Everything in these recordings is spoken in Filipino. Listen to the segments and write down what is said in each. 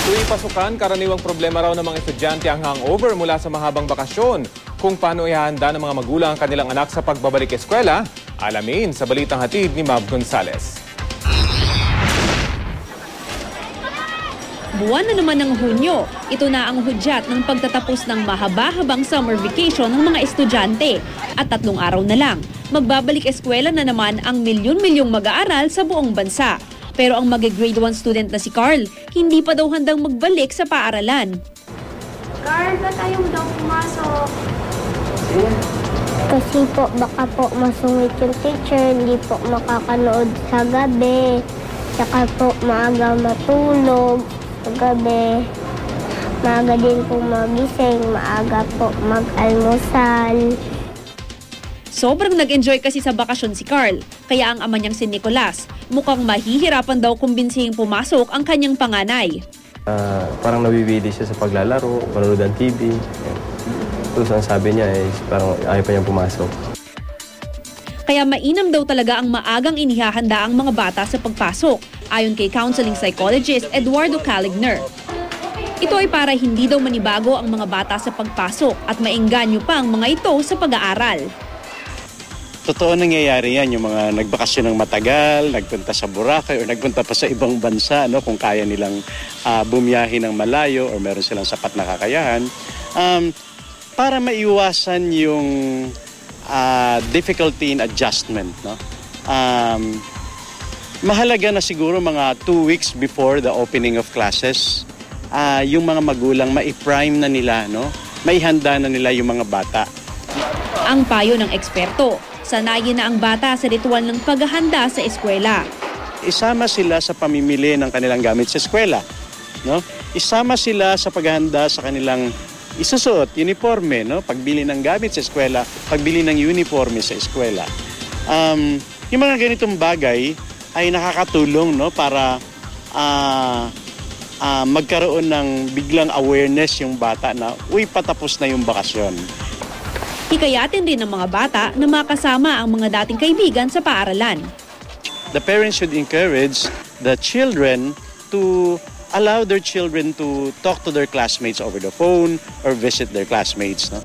Tuwing pasukan, karaniwang problema raw ng mga estudyante ang hangover mula sa mahabang bakasyon. Kung paano ihahanda ng mga magulang ang kanilang anak sa pagbabalik eskwela, alamin sa balitang hatid ni Mav Gonzales. Buwan na naman ng Hunyo, ito na ang hudyat ng pagtatapos ng mahaba-habang summer vacation ng mga estudyante. At 3 araw na lang, magbabalik eskwela na naman ang milyon-milyong mag-aaral sa buong bansa. Pero ang mag-grade 1 student na si Carl, hindi pa daw handang magbalik sa paaralan. Carl, ba't ayaw mo daw pumasok? Kasi po baka po masungit yung teacher, hindi po makakanood sa gabi. Tsaka po maaga matulog sa gabi. Maaga din po magising, maaga po mag-almusal. Sobrang nag-enjoy kasi sa bakasyon si Carl, kaya ang ama niyang si Nicolas mukhang mahihirapan daw kumbinsihin pumasok ang kanyang panganay. Parang nabibili siya sa paglalaro, manonood ng TV. Tapos ang sabi niya is parang ayaw pa niyang pumasok. Kaya mainam daw talaga ang maagang inihahanda ang mga bata sa pagpasok, ayon kay counseling psychologist Eduardo Caligner. Ito ay para hindi daw manibago ang mga bata sa pagpasok at maengganyo pa ang mga ito sa pag-aaral. Totoo nangyayari yan, yung mga nagbakasyon ng matagal, nagpunta sa Boracay o nagpunta pa sa ibang bansa, no, kung kaya nilang bumiyahe ng malayo o meron silang sapat na kakayahan, para maiwasan yung difficulty in adjustment. No? Mahalaga na siguro mga 2 weeks before the opening of classes, yung mga magulang ma-prime na nila, no? Maihanda na nila yung mga bata. Ang payo ng eksperto, sanayin na ang bata sa ritual ng paghahanda sa eskwela. Isama sila sa pamimili ng kanilang gamit sa eskwela. No? Isama sila sa paghahanda sa kanilang isusuot, uniforme, no? Pagbili ng gamit sa eskwela, pagbili ng uniforme sa eskwela. Yung mga ganitong bagay ay nakakatulong, no? Para magkaroon ng biglang awareness yung bata na, uy, patapos na yung bakasyon. Hikayatin rin ng mga bata na makasama ang mga dating kaibigan sa paaralan. The parents should encourage the children to allow their children to talk to their classmates over the phone or visit their classmates. No?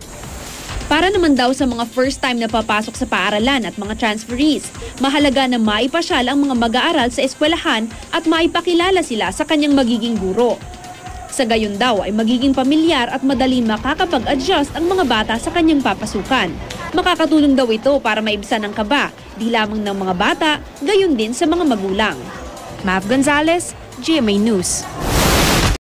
Para naman daw sa mga first time na papasok sa paaralan at mga transferees, mahalaga na maipasyal ang mga mag-aaral sa eskwelahan at maipakilala sila sa kanyang magiging guro. Sa gayon daw ay magiging pamilyar at madaling makakapag-adjust ang mga bata sa kanyang papasukan. Makakatulong daw ito para maibsan ang kaba, di lamang ng mga bata, gayon din sa mga magulang. Mav Gonzales, GMA News.